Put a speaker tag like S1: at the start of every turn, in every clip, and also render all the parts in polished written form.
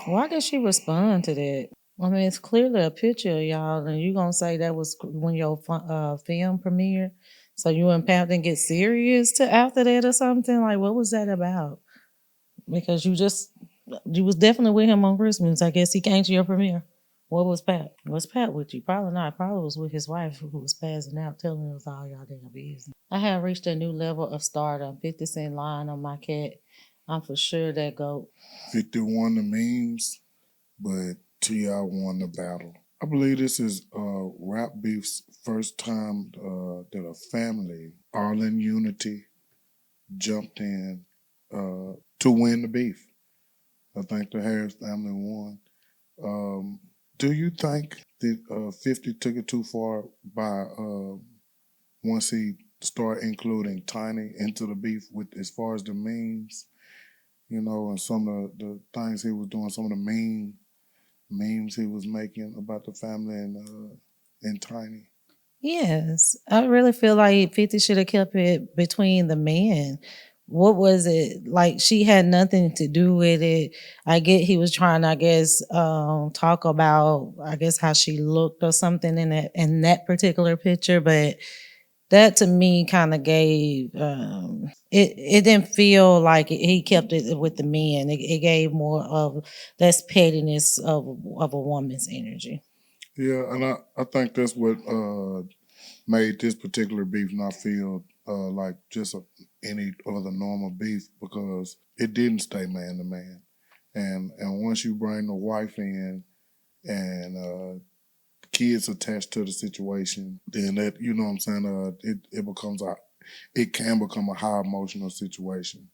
S1: Why did she respond to that? I mean, it's clearly a picture of y'all, and you gonna say that was when your film premiered? So you and Pam didn't get serious to after that or something? Like, what was that about? Because you was definitely with him on Christmas. I guess he came to your premiere. What was Pat? Was Pat with you? Probably not. Probably was with his wife who was passing out, telling us all y'all damn business. I have reached a new level of stardom. 50 Cent lying on my cat. I'm for sure that GOAT.
S2: 50 won the memes, but T.I. won the battle. I believe this is Rap Beef's first time that a family, all in unity, jumped in to win the beef. I think the Harris family won. Do you think that 50 took it too far by once he started including Tiny into the beef with as far as the memes, and some of the things he was doing, some of the memes he was making about the family and Tiny?
S1: Yes, I really feel like 50 should have kept it between the men. What was it like? She had nothing to do with it. I get he was trying, I guess, talk about, I guess, how she looked or something in that particular picture, but that to me kind of gave it didn't feel like he kept it with the men. It gave more of less pettiness of a woman's energy.
S2: Yeah, and I think that's what made this particular beef not feel like just any other normal beef because it didn't stay man to man. And once you bring the wife in and kids attached to the situation, then that you know what I'm saying, it can become a high emotional situation.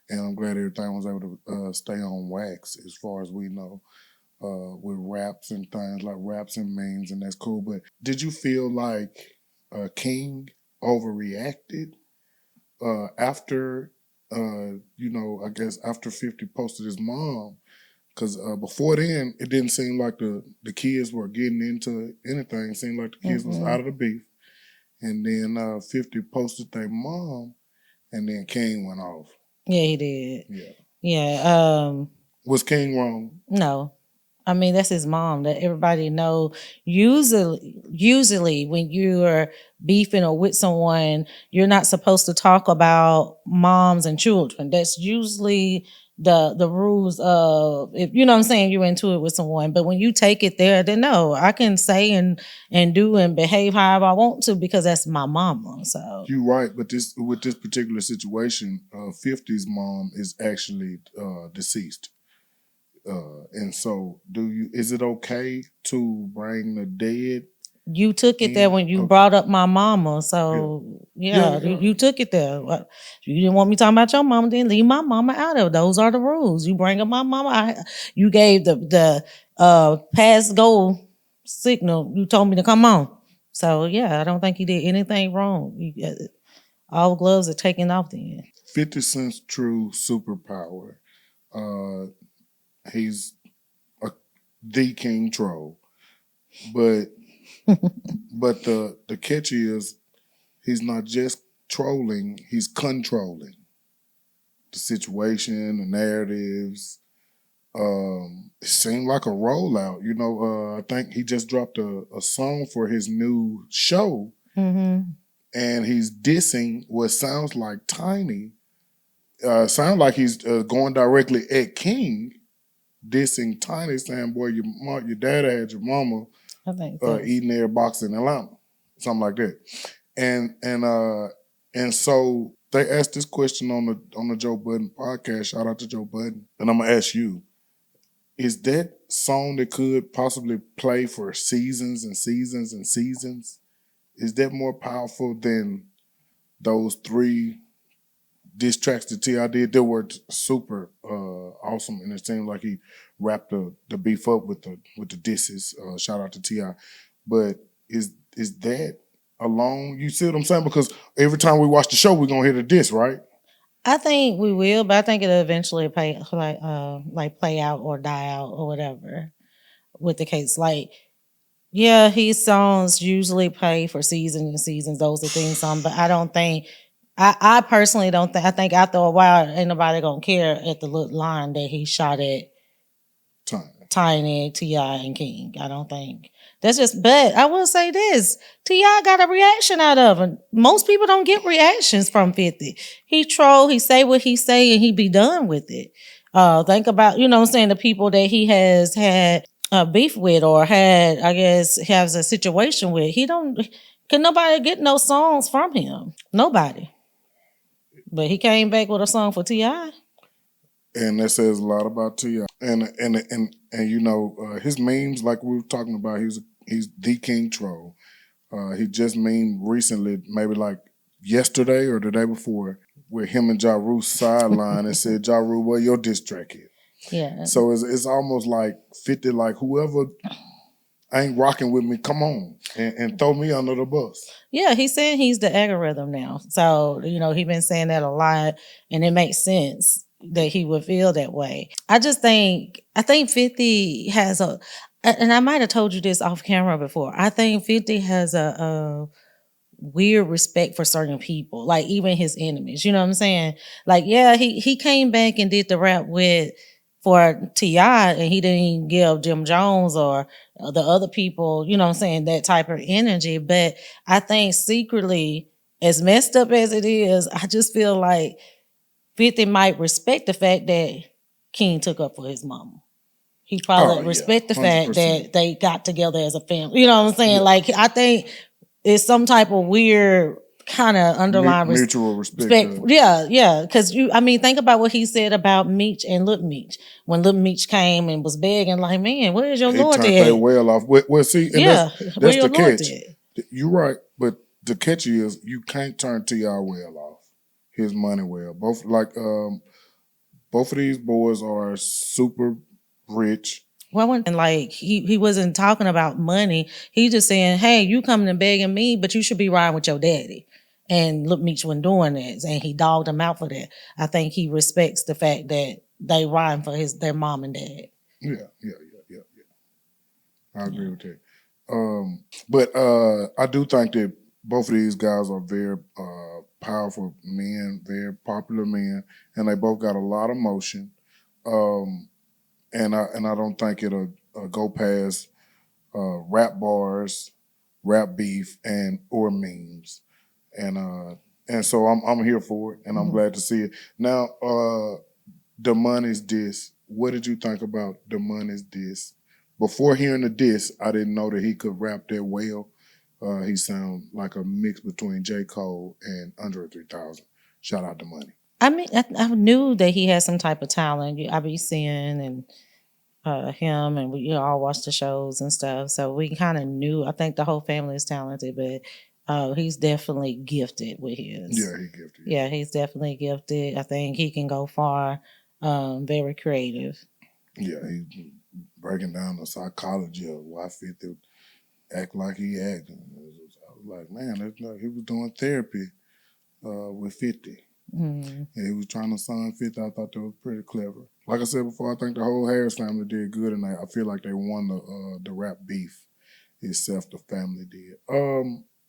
S2: And I'm glad everything was able to stay on wax as far as we know. With raps and things like raps and memes, and that's cool. But did you feel like King overreacted after, I guess after 50 posted his mom? Because before then, it didn't seem like the kids were getting into anything. It seemed like the kids was out of the beef. And then 50 posted their mom, and then King went off.
S1: Yeah, he did.
S2: Yeah.
S1: Yeah.
S2: Was King wrong?
S1: No. I mean, that's his mom. That everybody know. Usually, when you're beefing or with someone, you're not supposed to talk about moms and children. That's usually the rules of, if you know what I'm saying, you're into it with someone. But when you take it there, then no, I can say and do and behave however I want to because that's my mama. So
S2: you're right, but with this particular situation, 50's mom is actually deceased. And so, is it okay to bring the dead?
S1: You took it there when you brought up my mama. So yeah. You took it there. You didn't want me talking about your mama, then leave my mama out of it. Those are the rules. You bring up my mama. You gave the pass go signal. You told me to come on. So yeah, I don't think he did anything wrong. All gloves are taken off then.
S2: 50 Cent's true superpower. He's the king troll, but the catch is he's not just trolling; he's controlling the situation, the narratives. It seemed like a rollout. I think he just dropped a song for his new show, and he's dissing what sounds like Tiny. Sounds like he's going directly at King, dissing Tiny, saying, "Boy, your dad had your mama eating their box in Atlanta," something like that. And so they asked this question on the Joe Budden podcast. Shout out to Joe Budden, and I'm gonna ask you: is that song that could possibly play for seasons and seasons and seasons? Is that more powerful than those 3 diss tracks that T.I. did? They were super awesome, and it seemed like he wrapped the beef up with the disses. Shout out to T.I. But is that alone? You see what I'm saying? Because every time we watch the show, we're gonna hear the diss, right?
S1: I think we will, but I think it'll eventually play out or die out or whatever with the case. Like, yeah, his songs usually play for seasons and seasons. Those are theme songs, but I don't think. I personally don't think. I think after a while, ain't nobody gonna care at the little line that he shot at Tiny, T.I., and King. I don't think. That's just, but I will say this. T.I. got a reaction out of it. Most people don't get reactions from 50. He troll, he say what he say, and he be done with it. Think about, you know what I'm saying, the people that he has had beef with or had, I guess, has a situation with. Can nobody get no songs from him? Nobody. But he came back with a song for T.I.
S2: And that says a lot about T.I. And you know, his memes, like we were talking about, he's the king troll. He just memed recently, maybe like yesterday or the day before, with him and Ja Rule sideline and said, Ja Rule, where your diss track is.
S1: Yeah.
S2: So it's almost like 50, like whoever ain't rocking with me, come on and throw me under the bus.
S1: Yeah, he's saying he's the algorithm now. So, you know, he's been saying that a lot, and it makes sense that he would feel that way. I think 50 has and I might have told you this off camera before. I think 50 has a weird respect for certain people, like even his enemies. You know what I'm saying? Like, yeah, he came back and did the rap for T.I., and he didn't even give Jim Jones or the other people, you know what I'm saying, that type of energy. But I think secretly, as messed up as it is, I just feel like 50 might respect the fact that King took up for his mama. He probably respect the fact that they got together as a family. You know what I'm saying? Yeah. Like, I think it's some type of weird kind of underlying
S2: mutual respect.
S1: Yeah. Because think about what he said about Meech and Lil Meech. When Lil Meech came and was begging, like, man, where's your Lord
S2: at? They well off. Well, see, and that's the catch. You're right, but the catch is you can't turn T.I. well off. His money well. Both of these boys are super rich.
S1: Well, and like he wasn't talking about money. He just saying, hey, you coming and begging me, but you should be riding with your daddy. And Lil Meech wasn't doing that, and he dogged him out for that. I think he respects the fact that they riding for their mom and dad.
S2: Yeah. I agree with that. But I do think that both of these guys are very powerful men, very popular men, and they both got a lot of motion. And I don't think it'll go past rap bars, rap beef, or memes, and so I'm here for it, and I'm glad to see it. Now, Domani's diss. What did you think about Domani's diss? Before hearing the diss, I didn't know that he could rap that well. He sounds like a mix between J. Cole and Andre 3000. Shout out to Money.
S1: I knew that he had some type of talent. I be seeing him, and we all watch the shows and stuff. So we kind of knew. I think the whole family is talented, but he's definitely gifted with his.
S2: Yeah, he's gifted.
S1: Yeah, he's definitely gifted. I think he can go far. Very creative.
S2: Yeah, he's breaking down the psychology of why 50 act like he acting. I was like, man, he was doing therapy with 50. And he was trying to sign 50. I thought that was pretty clever. Like I said before, I think the whole Harris family did good, and I feel like they won the rap beef itself. The family did.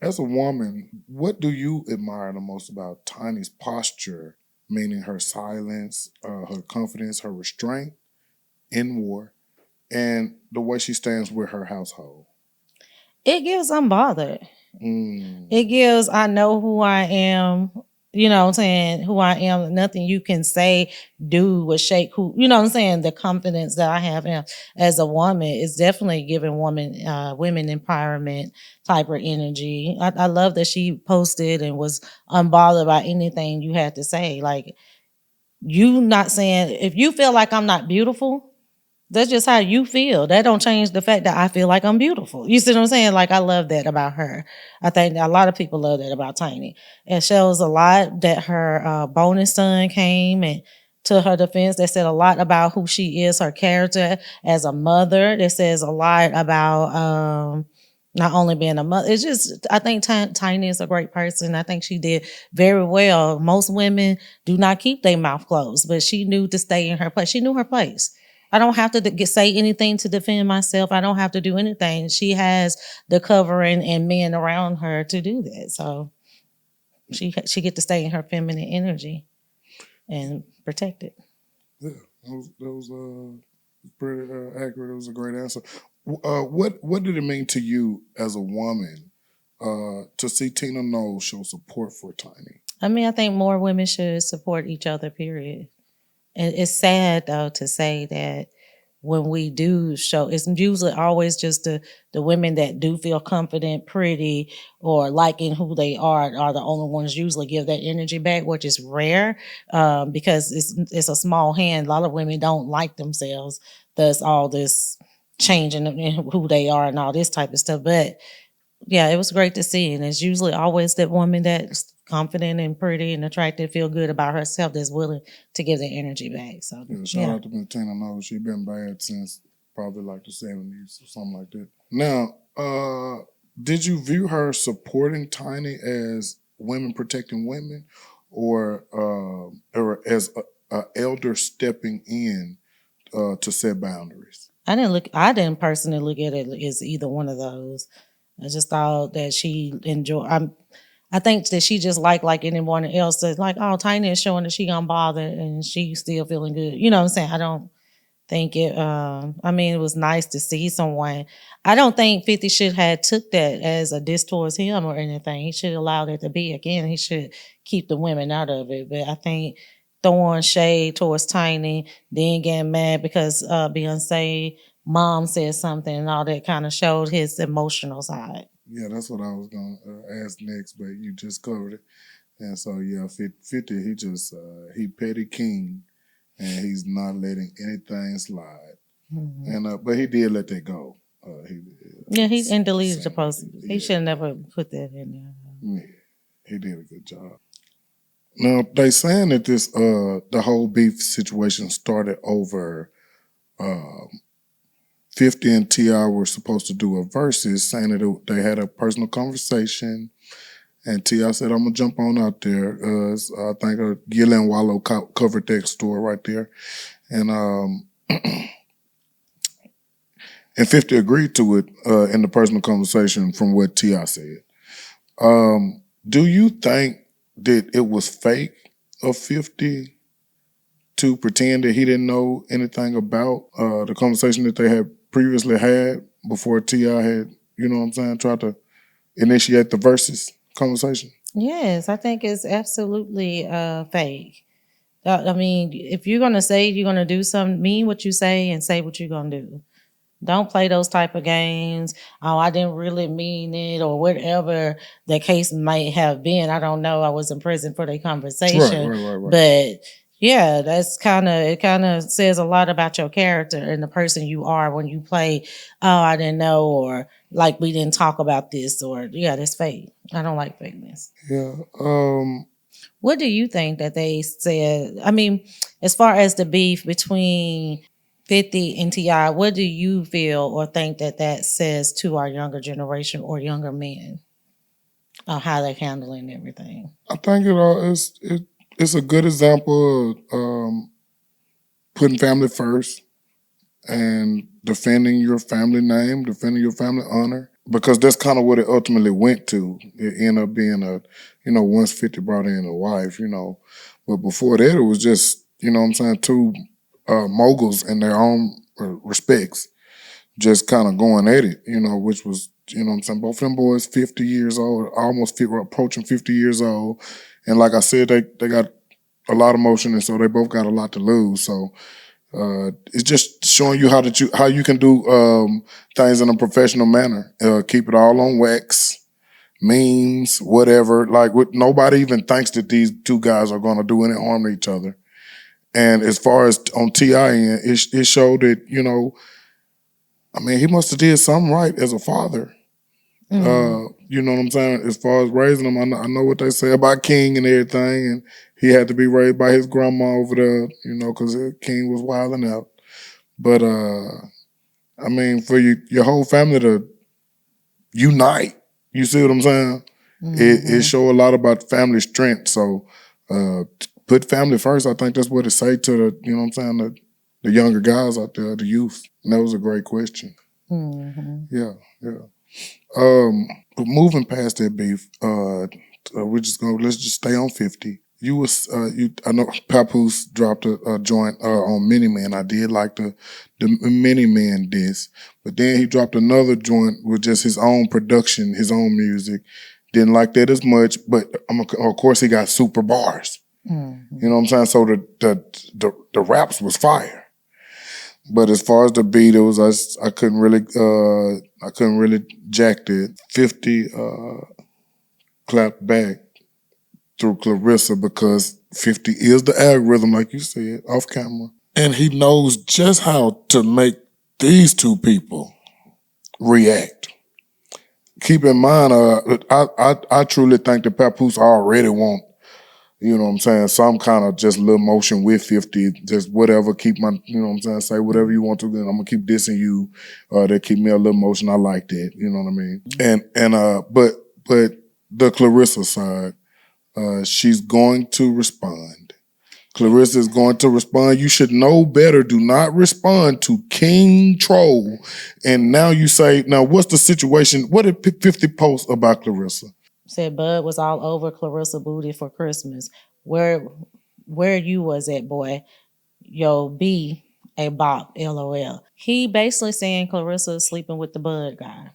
S2: As a woman, what do you admire the most about Tiny's posture, meaning her silence, her confidence, her restraint in war, and the way she stands with her household?
S1: It gives unbothered. It gives I know who I am. You know what I'm saying? Who I am. Nothing you can say, do, or shake who, you know what I'm saying? The confidence that I have as a woman is definitely giving women empowerment type of energy. I love that she posted and was unbothered by anything you had to say. Like, you not saying, if you feel like I'm not beautiful, that's just how you feel. That don't change the fact that I feel like I'm beautiful. You see what I'm saying? Like, I love that about her. I think a lot of people love that about Tiny. It shows a lot that her bonus son came and to her defense. That said a lot about who she is, her character as a mother. That says a lot about not only being a mother. It's just, I think Tiny is a great person. I think she did very well. Most women do not keep their mouth closed, but she knew to stay in her place. She knew her place. I don't have to say anything to defend myself. I don't have to do anything. She has the covering and men around her to do that. So she get to stay in her feminine energy and protect it.
S2: Yeah, those Pretty accurate. It was a great answer. What did it mean to you as a woman to see Tina Knowles show support for Tiny?
S1: I mean, I think more women should support each other, period. And it's sad though to say that when we do show, it's usually always just the women that do feel confident, pretty, or liking who they are the only ones usually give that energy back, which is rare because it's a small hand. A lot of women don't like themselves. Thus, all this changing in who they are and all this type of stuff. But yeah, it was great to see. And it's usually always that woman that's confident and pretty and attractive, feel good about herself, that's willing to give the energy back. So
S2: Yeah, shout out to Miss Tina Knowles. She been bad since probably like the 70s or something like that. Now, did you view her supporting Tiny as women protecting women, or as a elder stepping in to set boundaries?
S1: I didn't personally look at it as either one of those. I just thought that she enjoyed. I think that she just like anyone else that's like, oh, Tiny is showing that she gonna bother and she still feeling good. You know what I'm saying? I don't think it. I mean, it was nice to see someone. I don't think 50 should have took that as a diss towards him or anything. He should allow that to be. Again, he should keep the women out of it. But I think throwing shade towards Tiny, then getting mad because Beyonce mom said something and all that kind of showed his emotional side.
S2: Yeah, that's what I was gonna ask next, but you just covered it. And so yeah, 50, he just he petty king, and he's not letting anything slide.
S1: Mm-hmm.
S2: And but he did let that go.
S1: He and deleted the post. He should have never put that in there.
S2: Yeah, he did a good job. Now they saying that this the whole beef situation started over 50 and T.I. were supposed to do a Verzuz, saying that they had a personal conversation, and T.I. said, "I'm gonna jump on out there." I think Gillian Wallow covered that story right there, and and 50 agreed to it in the personal conversation from what T.I. said. Do you think that it was fake of 50 to pretend that he didn't know anything about the conversation that they had previously had before T.I. had, you know what I'm saying, tried to initiate the Verzuz conversation?
S1: Yes, I think it's absolutely fake. I mean, if you're gonna say you're gonna do something, mean what you say and say what you're gonna do. Don't play those type of games. Oh, I didn't really mean it, or whatever the case might have been. I don't know. I was in prison for the conversation,
S2: Right.
S1: but yeah, it kind of says a lot about your character and the person you are when you play. Oh, I didn't know, or like we didn't talk about this, or yeah, that's fake. I don't like fakeness.
S2: Yeah.
S1: What do you think that they said? I mean, as far as the beef between 50 and T.I., what do you feel or think that that says to our younger generation or younger men on how they're handling everything?
S2: I think it's a good example of putting family first and defending your family name, defending your family honor, because that's kind of what it ultimately went to. It ended up being once 50 brought in a wife, but before that it was just, what I'm saying, two moguls in their own respects, just kind of going at it, which was, what I'm saying, both of them boys 50 years old, almost approaching 50 years old. And like I said, they got a lot of motion, and so they both got a lot to lose. So it's just showing you how you can do things in a professional manner. Keep it all on wax, memes, whatever. Like nobody even thinks that these two guys are going to do any harm to each other. And as far as on T.I. end, it showed that, I mean, he must have did something right as a father. You know what I'm saying? As far as raising him, I know what they say about King and everything, and he had to be raised by his grandma over there, because King was wilding out. But I mean, for your whole family to unite, you see what I'm saying? It show a lot about family strength. So put family first. I think that's what it say to the, what I'm saying, the younger guys out there, the youth. And that was a great question. Yeah. But moving past that beef, let's just stay on 50. You was I know Papoose dropped a joint on Mini Man. I did like the Mini Man disc, but then he dropped another joint with just his own production, his own music. Didn't like that as much, but of course he got super bars.
S1: Mm-hmm.
S2: You know what I'm saying? So the raps was fire. But as far as the beat, it was I couldn't really jack it. 50 clapped back through Claressa because 50 is the algorithm, like you said, off camera. And he knows just how to make these two people react. Keep in mind, I truly think that Papoose already want, you know what I'm saying, some kind of just little motion with 50, just whatever, keep my, you know what I'm saying, say whatever you want to, then I'm gonna keep dissing you, that keep me a little motion, I like that, you know what I mean? But the Claressa side, she's going to respond. Claressa is going to respond. You should know better. Do not respond to King Troll. And now you say, now what's the situation? What did 50 post about Claressa?
S1: Said Bud was all over Claressa booty for Christmas. Where you was at, boy? Yo, B a bop, LOL. He basically saying Claressa is sleeping with the Bud guy.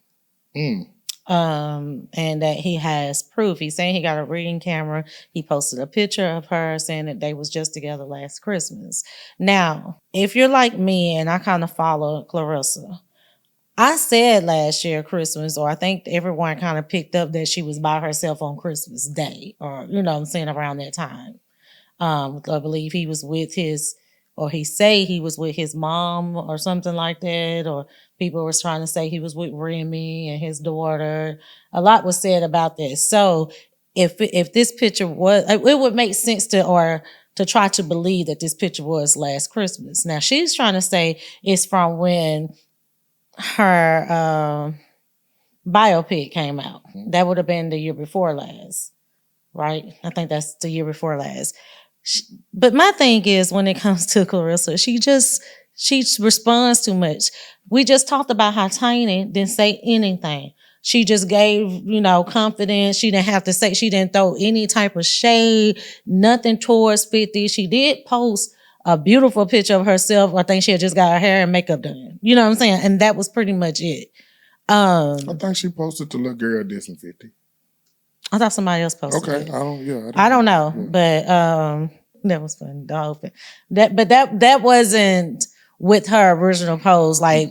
S1: And that he has proof. He's saying he got a Ring camera. He posted a picture of her saying that they was just together last Christmas. Now, if you're like me and I kind of follow Claressa, I said last year Christmas, or I think everyone kind of picked up that she was by herself on Christmas Day, or you know what I'm saying, around that time. I believe he was with his, or he say he was with his mom or something like that, or people was trying to say he was with Remy and his daughter. A lot was said about this. So if this picture was, it would make sense to try to believe that this picture was last Christmas. Now she's trying to say it's from when her biopic came out. That would have been the year before last, right? I think that's the year before last. But my thing is, when it comes to Claressa, she responds too much. We just talked about how Tiny didn't say anything. She just gave, confidence. She didn't have to say, she didn't throw any type of shade, nothing towards 50. She did post a beautiful picture of herself. I think she had just got her hair and makeup done. You know what I'm saying? And that was pretty much it.
S2: I think she posted to little girl dissing 50.
S1: I thought somebody else posted
S2: it.
S1: I don't know. Yeah. But that was fun. That wasn't with her original pose. Like,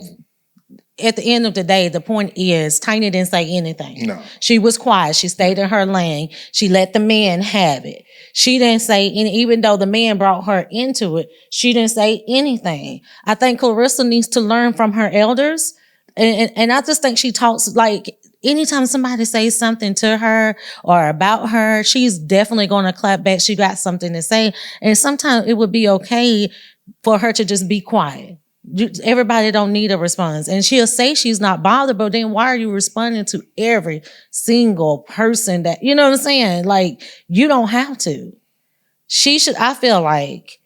S1: at the end of the day, the point is Tiny didn't say anything.
S2: No.
S1: She was quiet. She stayed in her lane. She let the man have it. She didn't say any, even though the man brought her into it, she didn't say anything. I think Claressa needs to learn from her elders. And I just think she talks like, anytime somebody says something to her or about her, she's definitely going to clap back. She got something to say. And sometimes it would be okay for her to just be quiet. Everybody don't need a response. And she'll say she's not bothered, but then why are you responding to every single person that, you know what I'm saying? Like, you don't have to. I feel like,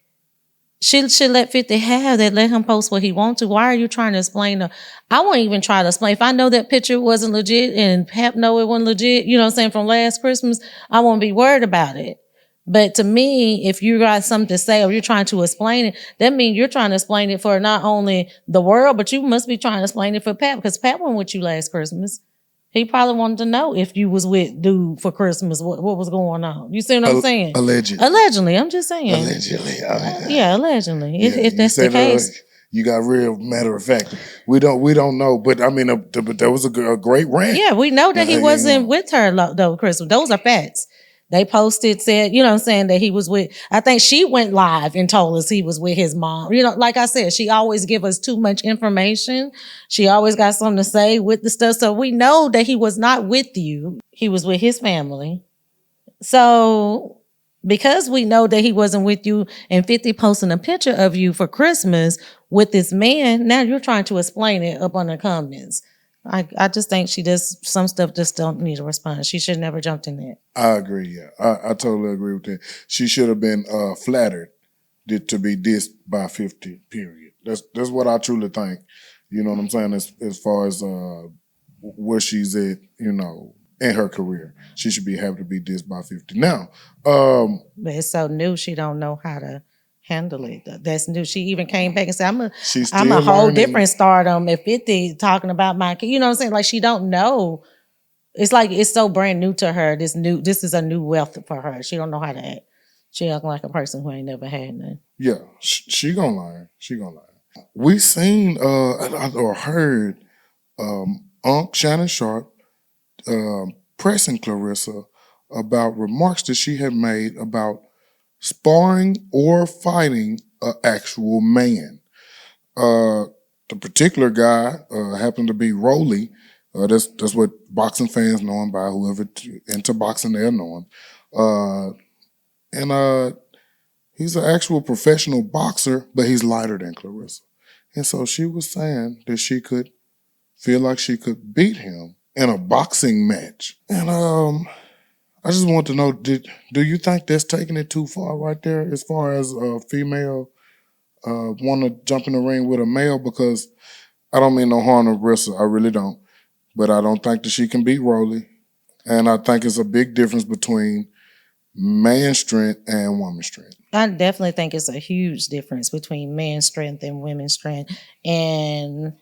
S1: she should let 50 have that. Let him post what he wants to. Why are you trying to explain? I won't even try to explain. If I know that picture wasn't legit and Pap know it wasn't legit, you know what I'm saying, from last Christmas, I won't be worried about it. But to me, if you got something to say or you're trying to explain it, that means you're trying to explain it for not only the world, but you must be trying to explain it for Pap, because Pap went with you last Christmas. He probably wanted to know if you was with dude for Christmas, what was going on. You see what I'm saying? Allegedly, I'm just saying.
S2: Allegedly.
S1: Yeah, allegedly. If that's the case.
S2: You got real matter of fact. We don't know, but I mean, but that was a great rant.
S1: Yeah, we know that he wasn't with her though, Christmas. Those are facts. They posted, said, you know what I'm saying, that he was with, I think she went live and told us he was with his mom. You know, like I said, she always give us too much information. She always got something to say with the stuff. So we know that he was not with you. He was with his family. So because we know that he wasn't with you and 50 posting a picture of you for Christmas with this man, now you're trying to explain it up on the comments. I just think she does some stuff just don't need a response. She should never jumped in that.
S2: I agree. Yeah, I totally agree with that. She should have been flattered to be dissed by 50. Period. That's what I truly think. You know what I'm saying? As far as where she's at, you know, in her career. She should be happy to be dissed by 50. Now,
S1: but it's so new, she don't know how to handle it. That's new. She even came back and said,
S2: she's
S1: I'm a
S2: still
S1: whole
S2: learning.
S1: different stardom at 50 talking about my kid. You know what I'm saying? Like she don't know. It's like it's so brand new to her. This is a new wealth for her. She don't know how to act. She acting like a person who ain't never had none.
S2: Yeah, she gonna learn. She gonna learn. We seen or heard Unc Shannon Sharp pressing Claressa about remarks that she had made about sparring or fighting an actual man. The particular guy happened to be Rolly. That's what boxing fans know him by. Whoever into boxing, they'll know him. And he's an actual professional boxer, but he's lighter than Claressa. And so she was saying that she could feel like she could beat him in a boxing match. And I just want to know, do you think that's taking it too far right there as far as a female want to jump in the ring with a male? Because I don't mean no harm to Claressa, I really don't. But I don't think that she can beat Rolly. And I think it's a big difference between man strength and woman strength.
S1: I definitely think it's a huge difference between man's strength and women's strength. And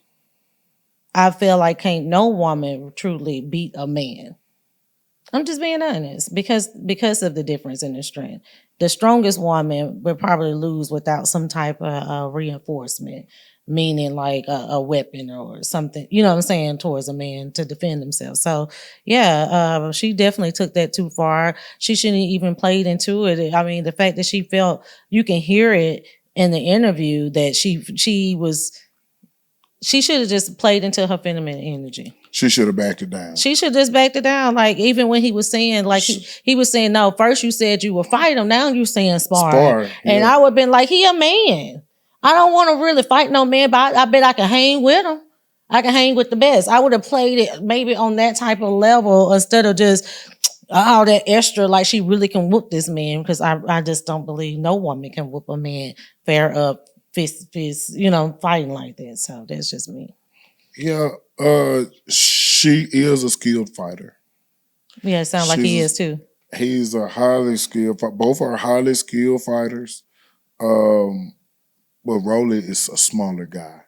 S1: I feel like can't no woman truly beat a man. I'm just being honest because of the difference in the strength. The strongest woman would probably lose without some type of reinforcement, meaning like a weapon or something, you know what I'm saying, towards a man to defend himself. So yeah, she definitely took that too far. She shouldn't even played into it. I mean, the fact that she felt, you can hear it in the interview that she should have just played into her feminine energy.
S2: She should have backed it down.
S1: She should just backed it down. Like even when he was saying, like he was saying, no, first you said you would fight him. Now you saying spar. Yeah. And I would have been like, he a man. I don't want to really fight no man, but I bet I can hang with him. I can hang with the best. I would have played it maybe on that type of level instead of just all that extra, like she really can whoop this man, because I just don't believe no woman can whoop a man fair up, fist, fighting like that. So that's just me.
S2: Yeah, she is a skilled fighter.
S1: Yeah, it sounds like he is too.
S2: He's a highly skilled. Both are highly skilled fighters. But Rolly is a smaller guy.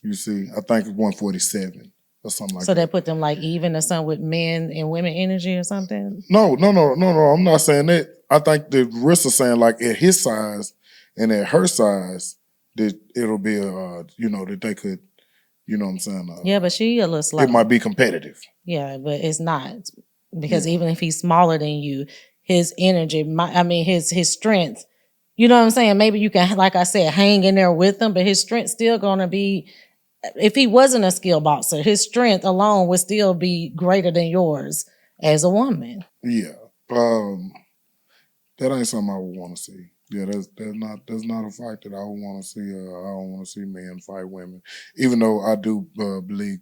S2: You see, I think 147 or something like that.
S1: So that put them like even or something with men and women energy or something?
S2: No. I'm not saying that. I think the Riss is saying like at his size and at her size that it'll be that they could, you know what I'm saying?
S1: Yeah, but she a little slow.
S2: It might be competitive.
S1: Yeah, but it's not, because even if he's smaller than you, his energy, his strength. You know what I'm saying? Maybe you can, like I said, hang in there with him, but his strength's still gonna be. If he wasn't a skilled boxer, his strength alone would still be greater than yours as a woman.
S2: Yeah, that ain't something I would want to see. Yeah, that's not a fight that I would want to see. I don't want to see men fight women, even though I do believe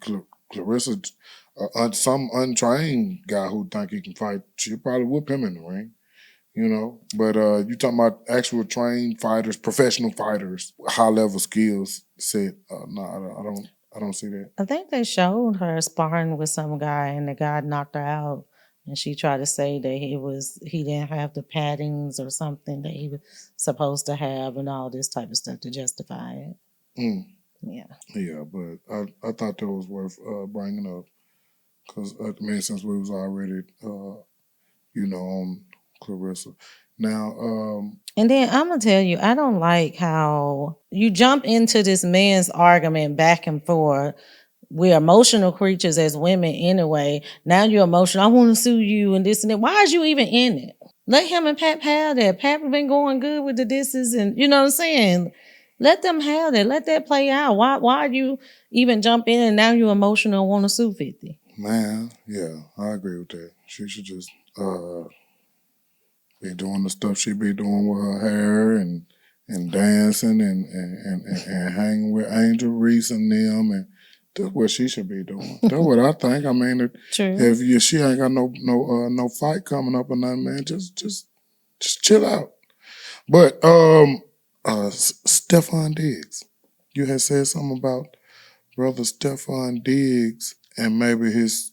S2: Claressa, some untrained guy who think he can fight, she'll probably whoop him in the ring. You know, but you talking about actual trained fighters, professional fighters, high level skills set. No, I don't see that.
S1: I think they showed her sparring with some guy, and the guy knocked her out, and she tried to say that he didn't have the paddings or something that he was supposed to have, and all this type of stuff to justify it.
S2: Yeah, but I thought that was worth bringing up, because since we was already on Claressa. Now,
S1: and then I'm gonna tell you, I don't like how you jump into this man's argument back and forth. We're emotional creatures as women anyway. Now you're emotional. I want to sue you and this and that. Why is you even in it? Let him and Pap have that. Pap been going good with the disses, and you know what I'm saying? Let them have that. Let that play out. Why you even jump in and now you're emotional and want to sue 50?
S2: Man, yeah, I agree with that. She should just be doing the stuff she be doing with her hair and dancing and hanging with Angel Reese and them, and that's what she should be doing. That's what I think. I mean, if she ain't got no fight coming up or nothing, man, just chill out. But Stefon Diggs, you had said something about brother Stefon Diggs and maybe his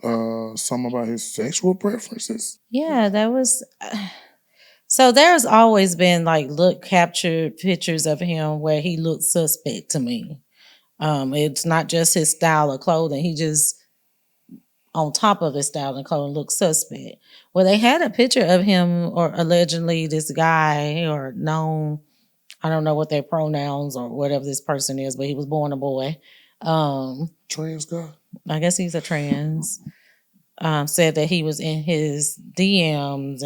S2: some about his sexual preferences?
S1: Yeah, that was. So there's always been like look captured pictures of him where he looks suspect to me. It's not just his style of clothing. He just on top of his style and clothing looks suspect. Well, they had a picture of him or allegedly this guy or known, I don't know what their pronouns or whatever this person is, but he was born a boy.
S2: Trans guy?
S1: I guess he's a trans. Said that he was in his DMs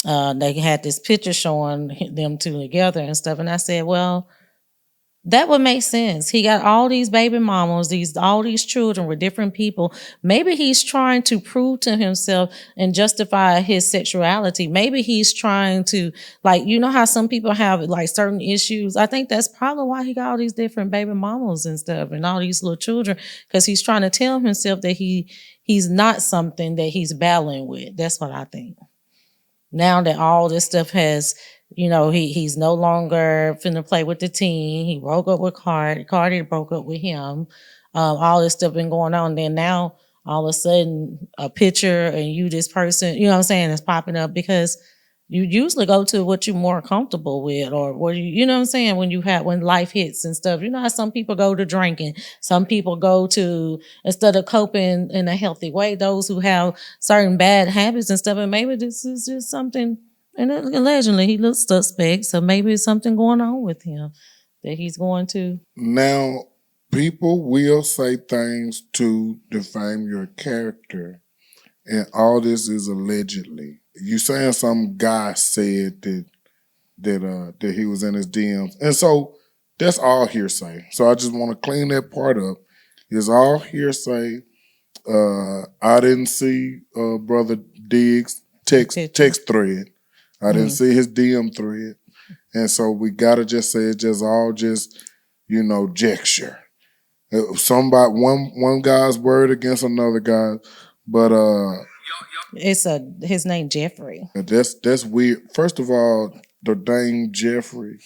S1: and they had this picture showing them two together and stuff. And I said, well, that would make sense. He got all these baby mamas, all these children with different people. Maybe he's trying to prove to himself and justify his sexuality. Maybe he's trying to, like, you know how some people have like certain issues. I think that's probably why he got all these different baby mamas and stuff and all these little children, because he's trying to tell himself that he's not something that he's battling with. That's what I think. Now that all this stuff has, he's no longer finna play with the team. He broke up with Cardi broke up with him. All this stuff been going on. Then now all of a sudden a picture and you this person, you know what I'm saying, is popping up because you usually go to what you're more comfortable with or what you know what I'm saying, when life hits and stuff. You know how some people go to drinking, some people go to, instead of coping in a healthy way, those who have certain bad habits and stuff, and maybe this is just something, and allegedly he looks suspect, so maybe it's something going on with him that he's going to.
S2: Now, people will say things to defame your character, and all this is allegedly. You saying some guy said that he was in his DMs, and so that's all hearsay. So I just want to clean that part up. It's all hearsay. I didn't see brother Diggs text thread. I didn't see his DM thread, and so we gotta just say it's just all just gesture. Somebody one guy's word against another guy, but
S1: It's his name Jeffrey.
S2: that's weird. First of all, the dang Jeffrey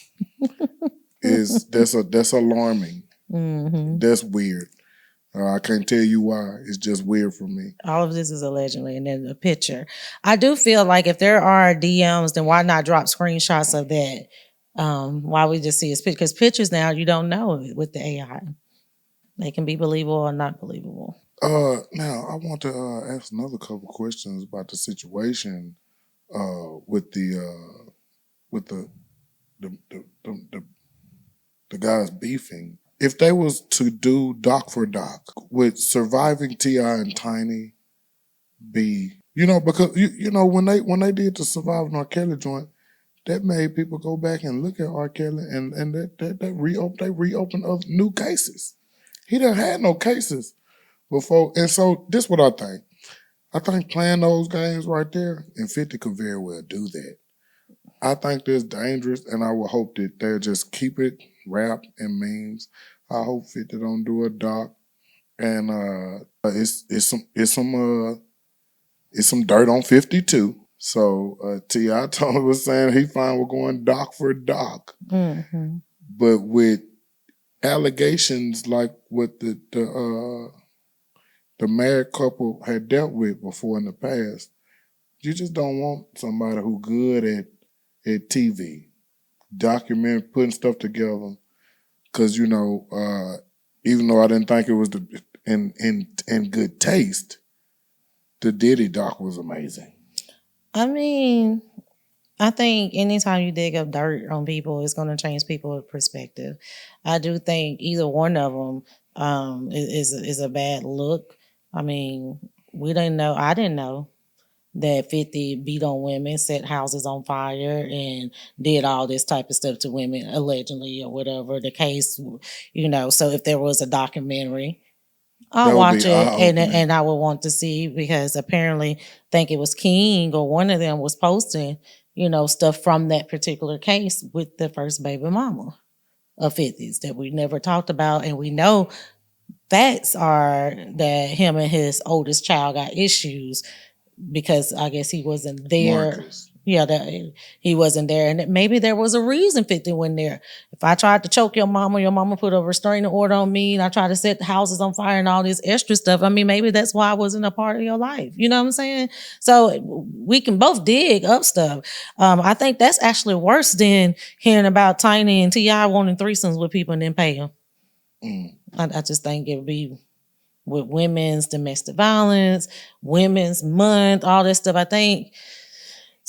S2: that's alarming.
S1: Mm-hmm.
S2: That's weird. I can't tell you why. It's just weird for me.
S1: All of this is allegedly, and then the picture. I do feel like if there are DMs, then why not drop screenshots of that? Why we just see his picture? Because pictures now you don't know with the AI. They can be believable or not believable.
S2: Now I want to ask another couple questions about the situation with the guys beefing. If they was to do doc for doc, would surviving T.I. and Tiny be, because when they did the Surviving R. Kelly joint, that made people go back and look at R. Kelly and they reopened other new cases. He done had no cases before, and so this what I think. I think playing those games right there, and 50 could very well do that. I think that's dangerous, and I would hope that they'll just keep it rap and memes. I hope 50 don't do a doc, and it's some dirt on 50 too. So T.I. was saying he fine with going doc for doc, but with allegations like what the married couple had dealt with before in the past, you just don't want somebody who good at TV, documentary, putting stuff together. Because even though I didn't think it was in good taste, the Diddy doc was amazing.
S1: I mean, I think anytime you dig up dirt on people, it's going to change people's perspective. I do think either one of them is a bad look. I mean, we didn't know. I didn't know that 50 beat on women, set houses on fire, and did all this type of stuff to women, allegedly, or whatever the case, So if there was a documentary, I'll watch it, and I would want to see, because apparently, I think it was King or one of them was posting, stuff from that particular case with the first baby mama of 50s that we never talked about, and we know facts are that him and his oldest child got issues because I guess he wasn't there. Yeah, that he wasn't there, and maybe there was a reason 50 wasn't there. If I tried to choke your mama put a restraining order on me, and I tried to set houses on fire and all this extra stuff. I mean, maybe that's why I wasn't a part of your life. You know what I'm saying? So we can both dig up stuff. I think that's actually worse than hearing about Tiny and T.I. wanting threesomes with people and then pay them. I just think it would be with women's domestic violence, women's month, all this stuff. I think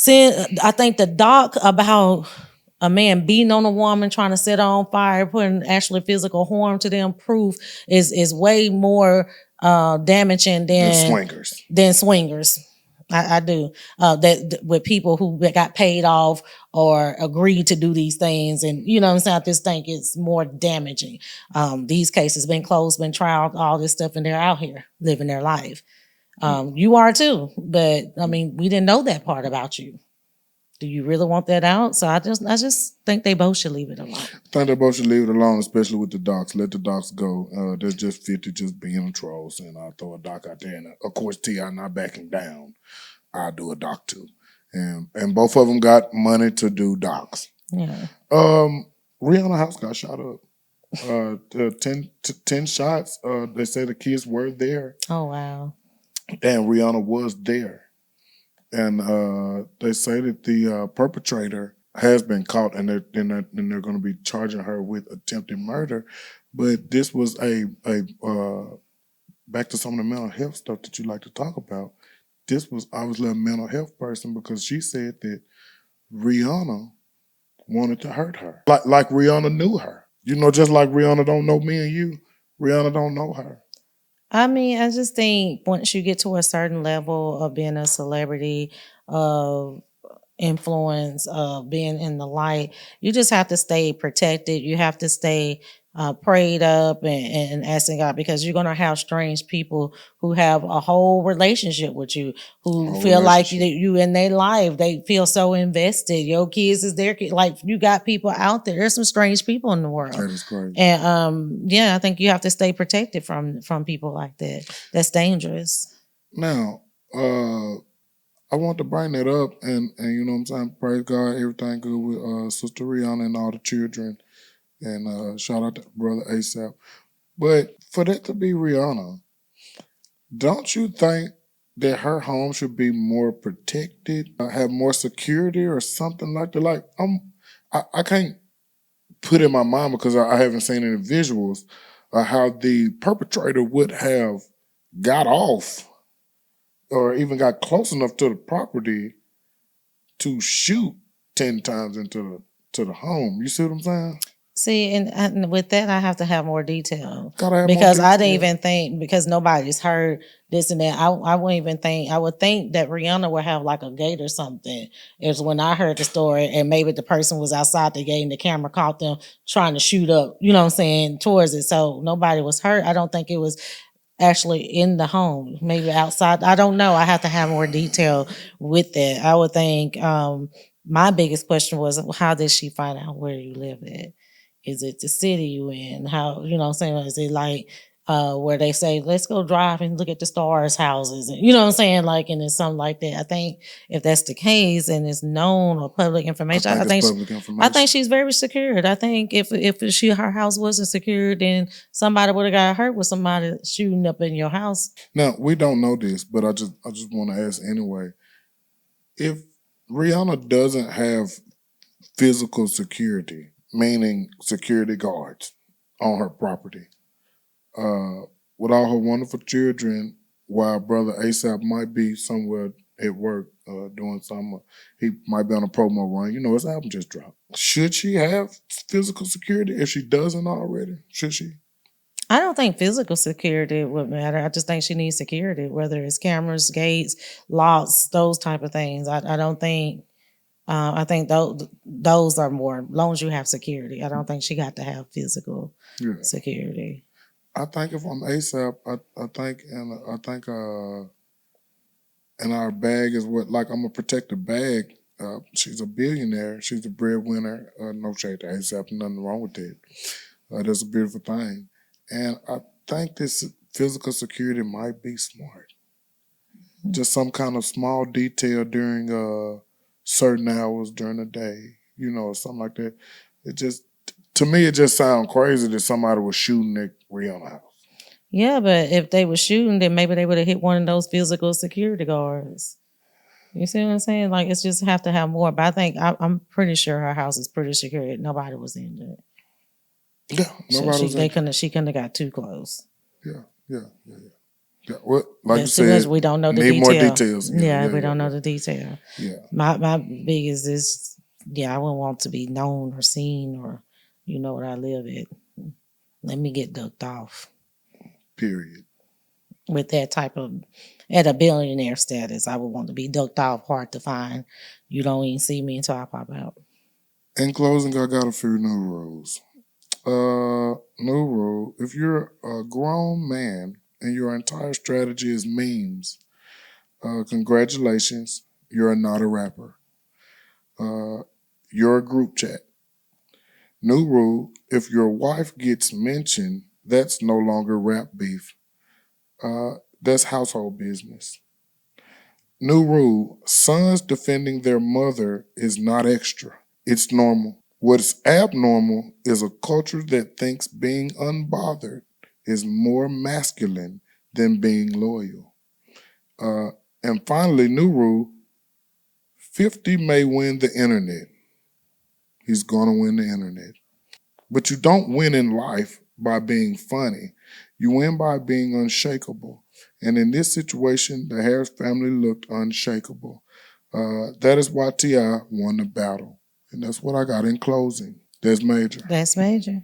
S1: the doc about a man beating on a woman, trying to set her on fire, putting actually physical harm to them, proof is way more damaging than swingers. I do that with people who got paid off or agreed to do these things, and you know what I'm saying. I just think it's more damaging. These cases been closed, been tried, all this stuff, and they're out here living their life. You are too, but I mean, we didn't know that part about you. Do you really want that out? So I just think they both should leave it alone.
S2: I think they both should leave it alone, especially with the docs. Let the docs go. There's just 50 just being a troll, and I'll throw a doc out there. And of course, T.I. not backing down. I'll do a doc too. And both of them got money to do docs.
S1: Yeah.
S2: Rihanna house got shot up. 10 shots. They say the kids were there.
S1: Oh, wow.
S2: And Rihanna was there. And they say that the perpetrator has been caught, and they're going to be charging her with attempted murder. But this was a back to some of the mental health stuff that you like to talk about. This was obviously a mental health person, because she said that Rihanna wanted to hurt her, like Rihanna knew her. You know, just like Rihanna don't know me and you, Rihanna don't know her.
S1: I mean, I just think once you get to a certain level of being a celebrity, of influence, of being in the light, you just have to stay protected. You have to stay prayed up and asking God, because you're going to have strange people who have a whole relationship with you, who feel like you in their life. They feel so invested. Your kids is their kids. Like, you got people out there. There's some strange people in the world.
S2: That is crazy.
S1: And yeah, I think you have to stay protected from people like that. That's dangerous.
S2: Now, I want to bring that up, and you know what I'm saying, praise God, everything good with Sister Rihanna and all the children. And shout out to brother ASAP. But for that to be Rihanna, don't you think that her home should be more protected, have more security or something like that? Like, I can't put in my mind, because I haven't seen any visuals, how the perpetrator would have got off or even got close enough to the property to shoot 10 times into the home. You see what I'm saying?
S1: See, and with that, I have to have more detail,
S2: because
S1: I didn't even think, because nobody's heard this and that. I wouldn't even think. I would think that Rihanna would have like a gate or something. Is when I heard the story, and maybe the person was outside the gate and the camera caught them trying to shoot up. You know what I'm saying, towards it. So nobody was hurt. I don't think it was actually in the home. Maybe outside. I don't know. I have to have more detail with that. I would think. My biggest question was, how did she find out where you live at? Is it the city you in? How, you know what I'm saying? Is it like where they say, let's go drive and look at the stars' houses? And, you know what I'm saying? Like, and it's something like that. I think if that's the case and it's known or public information, I think she's very secured. I think if her house wasn't secured, then somebody would have got hurt with somebody shooting up in your house.
S2: Now, we don't know this, but I just want to ask anyway. If Rihanna doesn't have physical security, meaning security guards on her property, with all her wonderful children, while brother ASAP might be somewhere at work doing something, he might be on a promo run. You know, his album just dropped. Should she have physical security if she doesn't already? Should she?
S1: I don't think physical security would matter. I just think she needs security, whether it's cameras, gates, locks, those type of things. I don't think. I think those are more, as long as you have security. I don't think she got to have physical security.
S2: I think if I'm ASAP, I think in our bag is what, like, I'm gonna protect the bag. She's a billionaire. She's a breadwinner. No shade to ASAP, nothing wrong with that. That's a beautiful thing. And I think this physical security might be smart. Just some kind of small detail during certain hours during the day, or something like that. It just, to me, it just sounds crazy that somebody was shooting at Rihanna house.
S1: Yeah, but if they were shooting, then maybe they would have hit one of those physical security guards. You see what I'm saying? Like, it's just have to have more. But I'm pretty sure her house is pretty secure. Nobody was injured.
S2: Yeah, nobody was injured.
S1: She couldn't have got too close.
S2: Yeah. Well, like you
S1: That's too much.
S2: said,
S1: We don't know the
S2: need
S1: detail.
S2: more details.
S1: Yeah, we don't know the detail.
S2: Yeah.
S1: My biggest is, I wouldn't want to be known or seen or, where I live at. Let me get ducked off.
S2: Period.
S1: With that type of, at a billionaire status, I would want to be ducked off, hard to find. You don't even see me until I pop out.
S2: In closing, I got a few new rules. New rule: if you're a grown man and your entire strategy is memes, congratulations, you're not a rapper. You're a group chat. New rule: if your wife gets mentioned, that's no longer rap beef. That's household business. New rule: sons defending their mother is not extra. It's normal. What's abnormal is a culture that thinks being unbothered is more masculine than being loyal. And finally, new rule: 50 may win the internet. He's going to win the internet. But you don't win in life by being funny. You win by being unshakable. And in this situation, the Harris family looked unshakable. That is why T.I. won the battle. And that's what I got in closing. That's major.
S1: That's major.